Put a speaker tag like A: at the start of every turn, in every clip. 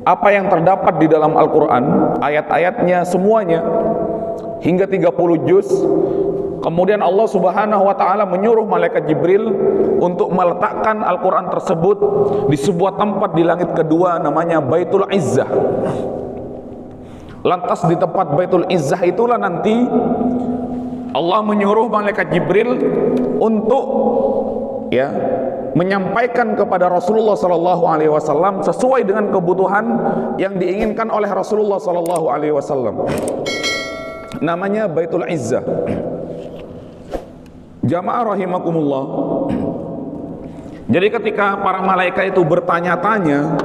A: apa yang terdapat di dalam Al-Quran, ayat-ayatnya semuanya, hingga 30 juz. Kemudian Allah Subhanahu wa ta'ala menyuruh malaikat Jibril untuk meletakkan Al-Quran tersebut di sebuah tempat di langit kedua, namanya Baitul Izzah. Lantas di tempat Baitul Izzah itulah nanti Allah menyuruh malaikat Jibril untuk menyampaikan kepada Rasulullah sallallahu alaihi wasallam sesuai dengan kebutuhan yang diinginkan oleh Rasulullah sallallahu alaihi wasallam. Namanya Baitul Izzah. Jamaah rahimakumullah. Jadi ketika para malaikat itu bertanya-tanya,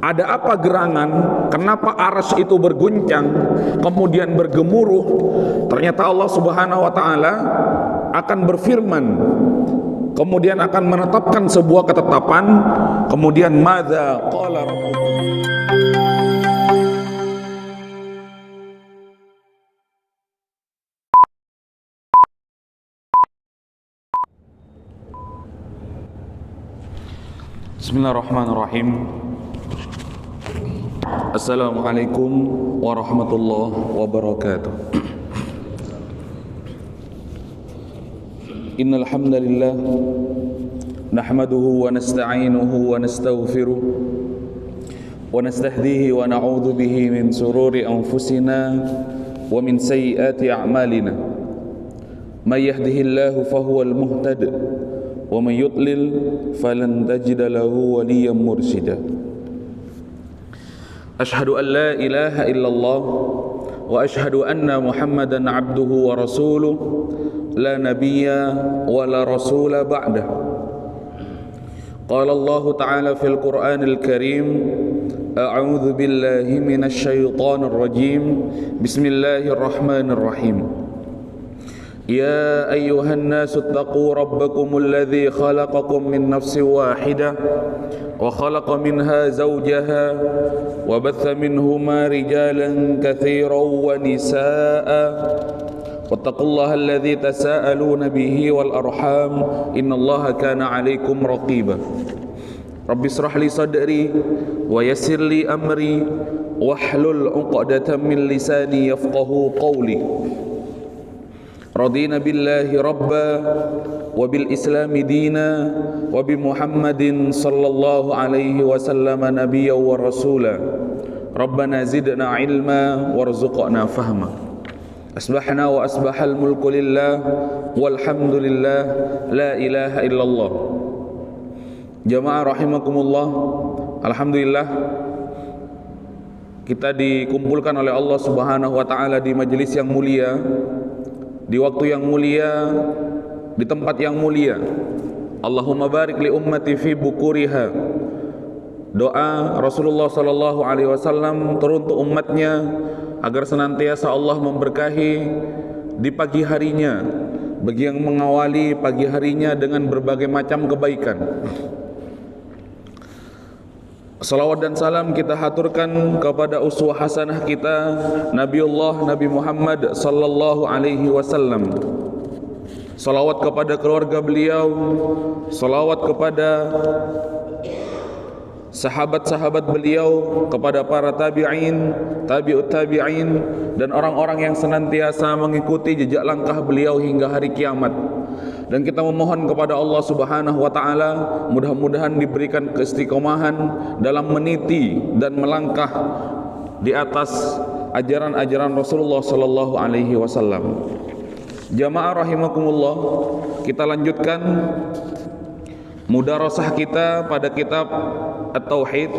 A: ada apa gerangan, kenapa arsy itu berguncang, kemudian bergemuruh, ternyata Allah Subhanahu wa ta'ala akan berfirman, kemudian akan menetapkan sebuah ketetapan, kemudian madza qala rabbukum. Bismillahirrahmanirrahim. Assalamualaikum warahmatullahi wabarakatuh. Innal hamdalillah nahmaduhu wa nasta'inuhu wa nastaghfiruh wa nastahdihi wa na'udzu bihi min sururi anfusina wa min sayyiati a'malina. May yahdihillahu fahuwal muhtad wa may yudlil falan tajida lahu waliyyan mursyida. Ashhadu an la ilaha illallah wa ashhadu anna Muhammadan abduhu wa rasuluh la nabiyya wa la rasula ba'dah. Qala Allah ta'ala fil Qur'anil Karim, a'udzu billahi minasy syaithanir rajim. Bismillahirrahmanirrahim. Ya ayyuhan nasu ittaqu rabbakumul ladzi khalaqakum min nafsin wahidah wa khalaqa minha zawjaha wa batha minhuma rijalan katsiran wa nisaa'a wattaqullaha alladzi tasaaluna bihi wal arham innallaha kana 'alaikum raqiba. Rabbi israh li sadri wa yassir li amri wahlul 'uqdatam min lisani yafqahu qawli. Radina billahi rabba wa bil islami dina wa bi Muhammadin sallallahu alaihi wasallam nabiyyan wa rasula. Rabbana zidna ilma warzuqna fahma. Asbahna wa asbahal mulku lillah walhamdulillah la ilaha illallah. Jamaah rahimakumullah. Alhamdulillah kita dikumpulkan oleh Allah Subhanahu wa ta'ala di majelis yang mulia, di waktu yang mulia, di tempat yang mulia. Allahumma barik li ummati fi bukuriha. Doa Rasulullah sallallahu alaihi wasallam teruntuk umatnya agar senantiasa Allah memberkahi di pagi harinya, bagi yang mengawali pagi harinya dengan berbagai macam kebaikan. Salawat dan salam kita haturkan kepada uswah hasanah kita Nabiullah Nabi Muhammad sallallahu alaihi wasallam. Salawat kepada keluarga beliau, salawat kepada sahabat-sahabat beliau, kepada para tabi'in, tabi'ut tabi'in, dan orang-orang yang senantiasa mengikuti jejak langkah beliau hingga hari kiamat. Dan kita memohon kepada Allah Subhanahu wa ta'ala, mudah-mudahan diberikan keistiqomahan dalam meniti dan melangkah di atas ajaran-ajaran Rasulullah sallallahu alaihi wasallam. Jamaah rahimakumullah, kita lanjutkan mudarasah kita pada kitab At-Tauhid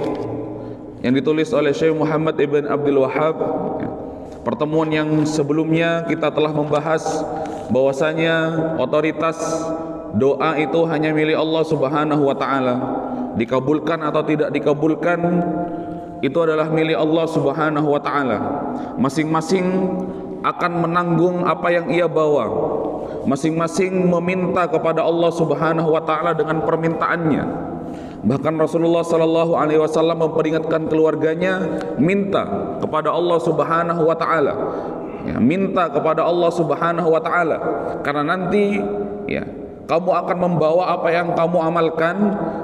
A: yang ditulis oleh Syekh Muhammad ibn Abdul Wahhab. Pertemuan yang sebelumnya kita telah membahas bahwasanya otoritas doa itu hanya milik Allah Subhanahu wa ta'ala. Dikabulkan atau tidak dikabulkan itu adalah milik Allah Subhanahu wa ta'ala. Masing-masing akan menanggung apa yang ia bawa. Masing-masing meminta kepada Allah Subhanahu wa ta'ala dengan permintaannya. Bahkan Rasulullah sallallahu alaihi wasallam memperingatkan keluarganya, minta kepada Allah Subhanahu wa ta'ala. Minta kepada Allah Subhanahu wa ta'ala, karena nanti Kamu akan membawa apa yang kamu amalkan,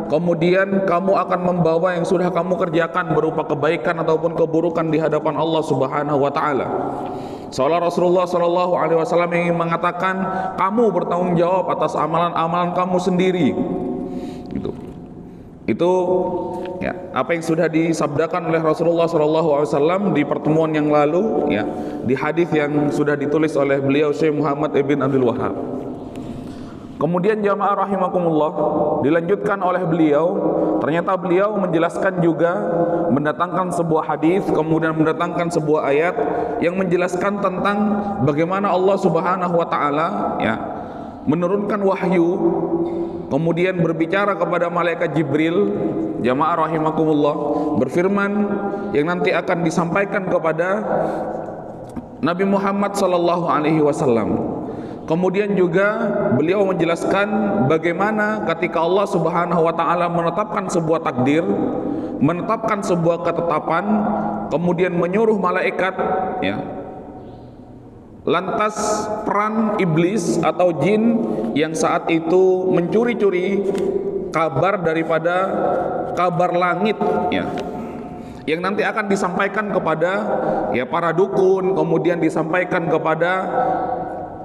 A: kemudian kamu akan membawa yang sudah kamu kerjakan berupa kebaikan ataupun keburukan di hadapan Allah Subhanahu wa taala. Seolah Rasulullah Shallallahu alaihi wasallam ingin mengatakan, kamu bertanggung jawab atas amalan-amalan kamu sendiri. Itu ya, apa yang sudah disabdakan oleh Rasulullah Shallallahu alaihi wasallam di pertemuan yang lalu, ya, di hadis yang sudah ditulis oleh beliau Syekh Muhammad ibn Abdul Wahhab. Kemudian jamaah rahimakumullah, dilanjutkan oleh beliau, ternyata beliau menjelaskan juga, mendatangkan sebuah hadis, kemudian mendatangkan sebuah ayat yang menjelaskan tentang bagaimana Allah Subhanahu wa taala, ya, menurunkan wahyu, kemudian berbicara kepada malaikat Jibril, jamaah rahimakumullah, berfirman yang nanti akan disampaikan kepada Nabi Muhammad sallallahu alaihi wasallam. Kemudian juga beliau menjelaskan bagaimana ketika Allah Subhanahu wa taala menetapkan sebuah takdir, menetapkan sebuah ketetapan, kemudian menyuruh malaikat, ya. Lantas peran iblis atau jin yang saat itu mencuri-curi kabar daripada kabar langit, ya, yang nanti akan disampaikan kepada, ya, para dukun, kemudian disampaikan kepada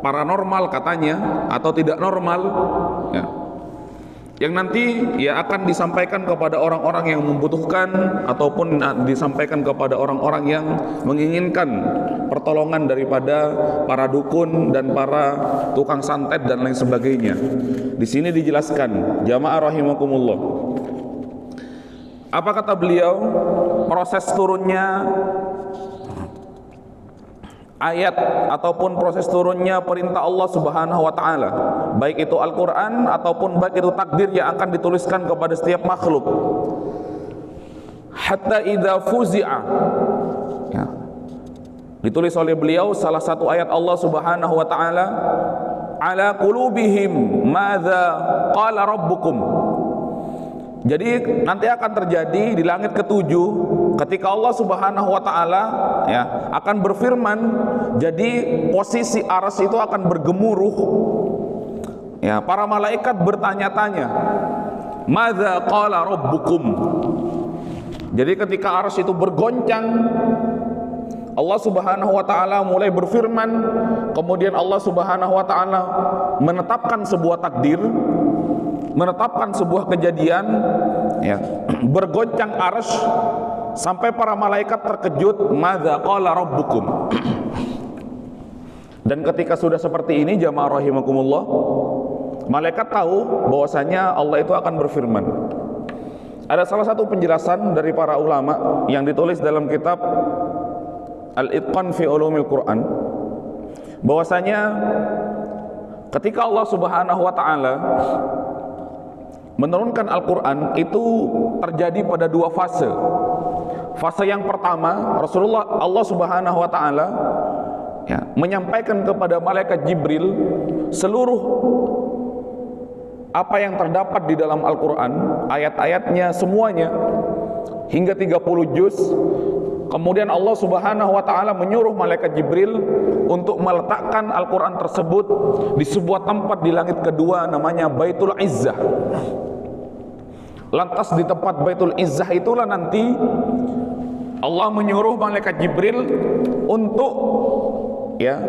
A: paranormal katanya, atau tidak normal, ya, yang nanti, ya, akan disampaikan kepada orang-orang yang membutuhkan ataupun disampaikan kepada orang-orang yang menginginkan pertolongan daripada para dukun dan para tukang santet dan lain sebagainya. Di sini dijelaskan, jamaah rahimakumullah, apa kata beliau, proses turunnya ayat ataupun proses turunnya perintah Allah Subhanahu wa taala, baik itu Al-Qur'an ataupun baik itu takdir yang akan dituliskan kepada setiap makhluk. Hatta idza fuzi'a, ya, ditulis oleh beliau salah satu ayat Allah Subhanahu wa taala, ala qulubihim madza qala rabbukum. Jadi nanti akan terjadi di langit ketujuh ketika Allah Subhanahu wa taala, ya, akan berfirman, jadi posisi arsy itu akan bergemuruh. Ya, para malaikat bertanya-tanya, madza qala rabbukum. Jadi ketika arsy itu bergoncang, Allah Subhanahu wa taala mulai berfirman, kemudian Allah Subhanahu wa taala menetapkan sebuah takdir, menetapkan sebuah kejadian, ya, bergoncang arsy sampai para malaikat terkejut, madza qala rabbukum. Dan ketika sudah seperti ini, jamaah rahimakumullah, malaikat tahu bahwasanya Allah itu akan berfirman. Ada salah satu penjelasan dari para ulama yang ditulis dalam kitab Al-Itqan fi Ulumil Quran, bahwasanya ketika Allah Subhanahu wa taala menurunkan Al-Quran itu terjadi pada dua fase. Fase yang pertama, Allah Subhanahu wa taala, ya, menyampaikan kepada malaikat Jibril seluruh apa yang terdapat di dalam Al-Quran, ayat-ayatnya semuanya hingga 30 juz. Kemudian Allah Subhanahu wa taala menyuruh malaikat Jibril untuk meletakkan Al-Quran tersebut di sebuah tempat di langit kedua, namanya Baitul Izzah. Lantas di tempat Baitul Izzah itulah nanti Allah menyuruh malaikat Jibril untuk, ya,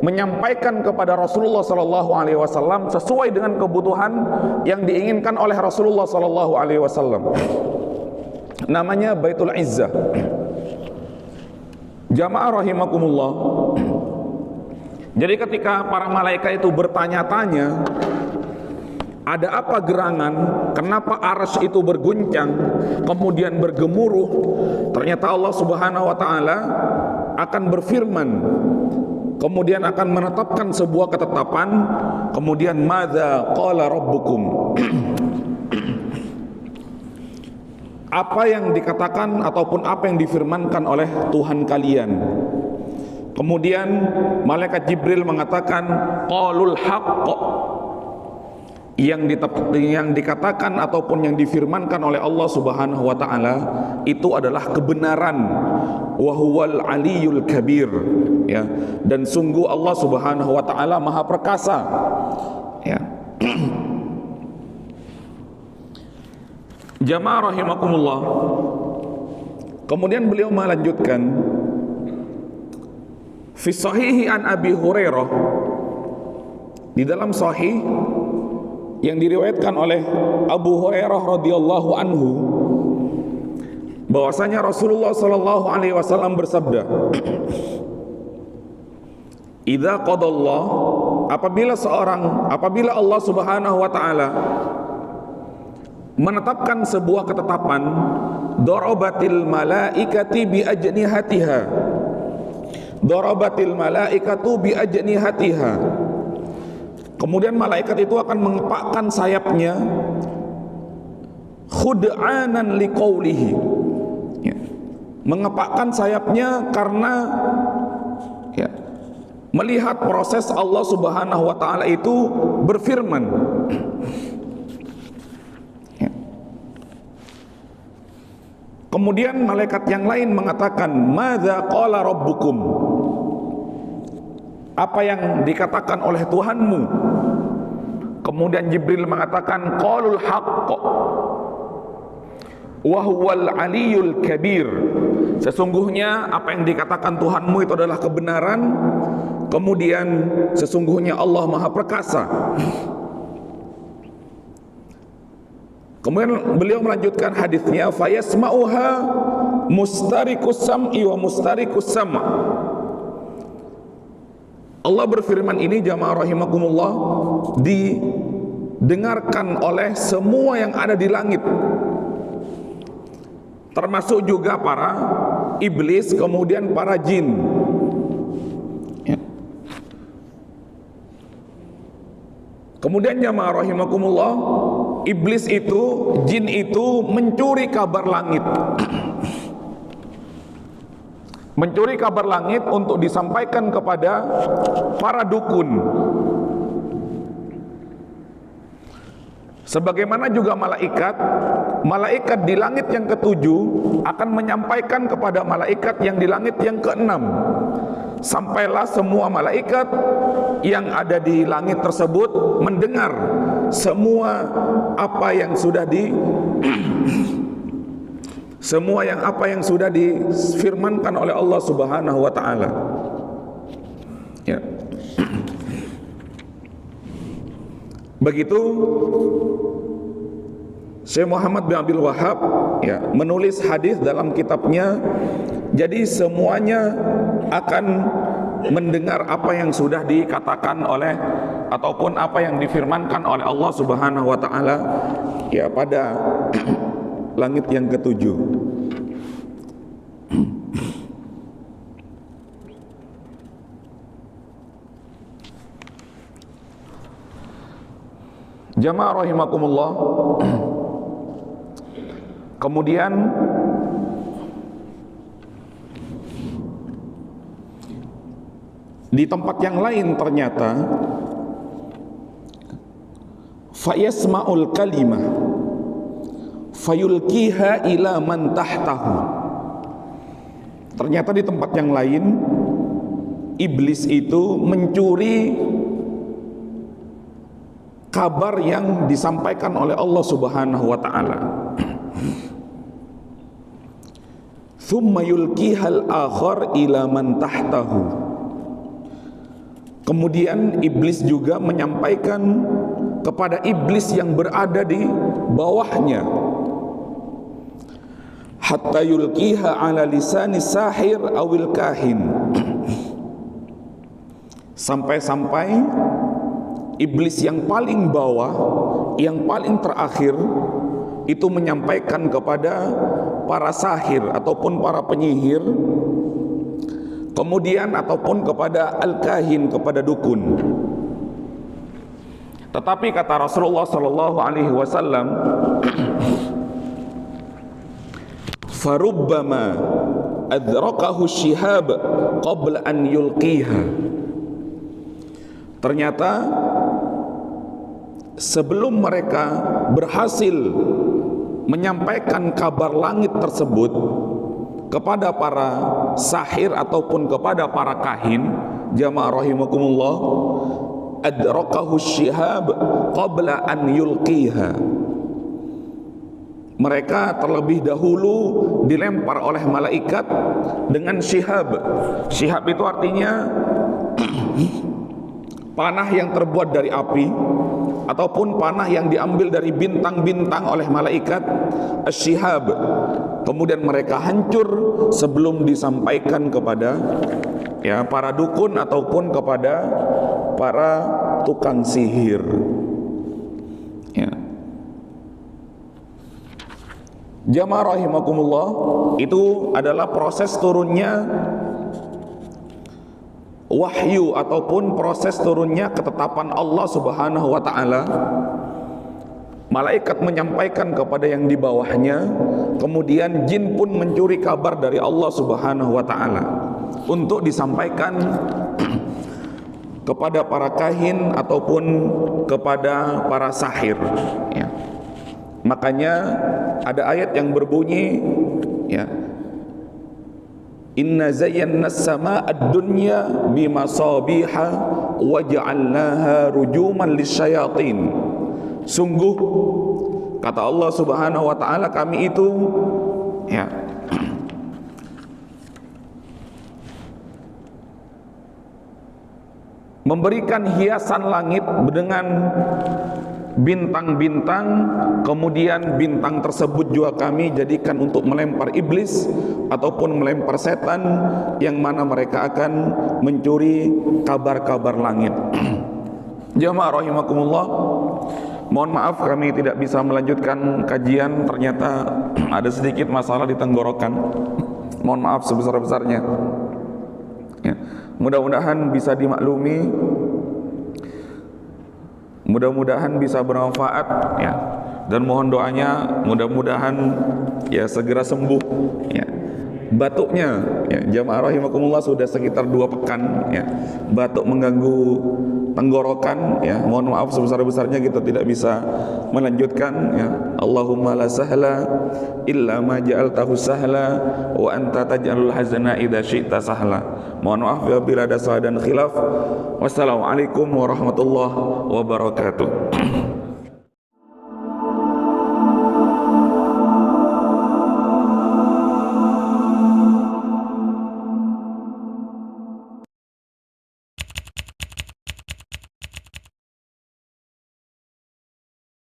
A: menyampaikan kepada Rasulullah sallallahu alaihi wasallam sesuai dengan kebutuhan yang diinginkan oleh Rasulullah sallallahu alaihi wasallam. Namanya Baitul Izzah. Jamaah rahimakumullah, jadi ketika para malaikat itu bertanya-tanya, ada apa gerangan, kenapa arsy itu berguncang, kemudian bergemuruh, ternyata Allah Subhanahu wa taala akan berfirman, kemudian akan menetapkan sebuah ketetapan, kemudian madza qala rabbukum. Apa yang dikatakan ataupun apa yang difirmankan oleh Tuhan kalian. Kemudian malaikat Jibril mengatakan qalul haqq, yang dikatakan ataupun yang difirmankan oleh Allah Subhanahu wa taala itu adalah kebenaran. Wa huwal aliyul kabir, ya, dan sungguh Allah Subhanahu wa taala maha perkasa, ya. Jamaah rahimakumullah. Kemudian beliau melanjutkan, fi sahihi an Abi Hurairah, di dalam sahih yang diriwayatkan oleh Abu Hurairah radhiyallahu anhu, bahwasanya Rasulullah sallallahu alaihi wasallam bersabda, idza qadallah, apabila Allah Subhanahu wa taala menetapkan sebuah ketetapan, darabatil malaikati bi ajnihatiha, darabatil malaikatu bi ajnihatiha, kemudian malaikat itu akan mengepakkan sayapnya, khud'anan liqaulihi, ya, mengepakkan sayapnya karena ya, melihat proses Allah Subhanahu wa taala itu berfirman. Ya. Kemudian malaikat yang lain mengatakan, madza qala rabbukum, apa yang dikatakan oleh Tuhanmu? Kemudian Jibril mengatakan, qalul haqq wa huwal aliyul kabir, sesungguhnya apa yang dikatakan Tuhanmu itu adalah kebenaran, kemudian sesungguhnya Allah Maha Perkasa. Kemudian beliau melanjutkan hadisnya, fayasma'uha mustarikus sam'i wa mustarikus sama'. Allah berfirman ini, jamaah rahimakumullah, didengarkan oleh semua yang ada di langit, termasuk juga para iblis, kemudian para jin. Ya. Kemudian jamaah rahimakumullah, iblis itu, jin itu mencuri kabar langit. Mencuri kabar langit untuk disampaikan kepada para dukun. Sebagaimana juga malaikat di langit yang ketujuh akan menyampaikan kepada malaikat yang di langit yang keenam, sampailah semua malaikat yang ada di langit tersebut mendengar semua apa yang sudah difirmankan oleh Allah Subhanahu wa taala. Ya. Begitu Syekh Muhammad bin Abdul Wahhab ya menulis hadis dalam kitabnya. Jadi semuanya akan mendengar apa yang sudah dikatakan oleh ataupun apa yang difirmankan oleh Allah Subhanahu wa taala ya pada langit yang ketujuh. Jamaah rahimakumullah. Kemudian di tempat yang lain ternyata fayasma'ul kalimah fayulkiha ila man tahtahu. Ternyata di tempat yang lain iblis itu mencuri kabar yang disampaikan oleh Allah Subhanahu wa taala. Thumma yulkihal akhar ila man tahtahu. Kemudian iblis juga menyampaikan kepada iblis yang berada di bawahnya, hatta yulkiha ala lisani sahir awil kahin, sampai-sampai iblis yang paling bawah, yang paling terakhir itu menyampaikan kepada para sahir ataupun para penyihir, kemudian ataupun kepada al-kahin, kepada dukun. Tetapi kata Rasulullah sallallahu alaihi wasallam, farubbama adrakahu syihab qabla an yulqiha. Ternyata sebelum mereka berhasil menyampaikan kabar langit tersebut kepada para sahir ataupun kepada para kahin, jamaah rahimakumullah, adrakahu syihab qabla an yulqiha. Mereka terlebih dahulu dilempar oleh malaikat dengan syihab. Syihab itu artinya panah yang terbuat dari api ataupun panah yang diambil dari bintang-bintang oleh malaikat, asyihab. Kemudian mereka hancur sebelum disampaikan kepada para dukun ataupun kepada para tukang sihir. Jamaah rahimakumullah, itu adalah proses turunnya wahyu ataupun proses turunnya ketetapan Allah Subhanahu wa taala. Malaikat menyampaikan kepada yang di bawahnya, kemudian jin pun mencuri kabar dari Allah Subhanahu wa taala untuk disampaikan kepada para kahin ataupun kepada para sahir. Makanya ada ayat yang berbunyi, inna zayyana as-samaa ad-dunya bimasabiha wa ja'alnaha rujuman lisyayatin. Sungguh kata Allah Subhanahu wa taala, kami itu memberikan hiasan langit dengan bintang-bintang, kemudian bintang tersebut juga kami jadikan untuk melempar iblis ataupun melempar setan yang mana mereka akan mencuri kabar-kabar langit. Jamaah rahimakumullah, mohon maaf kami tidak bisa melanjutkan kajian, ternyata ada sedikit masalah di tenggorokan. Mohon maaf sebesar-besarnya. Mudah-mudahan bisa dimaklumi, mudah-mudahan bisa bermanfaat dan mohon doanya mudah-mudahan segera sembuh batuknya. Jamaah rahimakumullah, sudah sekitar 2 pekan batuk mengganggu tenggorokan. Mohon maaf sebesar-besarnya kita tidak bisa melanjutkan. Allahumma la sahla illa ma ja'altahu sahla wa anta taj'alul hazana idza syi'ta sahla. Mohon maaf bila ada salah dan khilaf. Wassalamualaikum warahmatullahi wabarakatuh.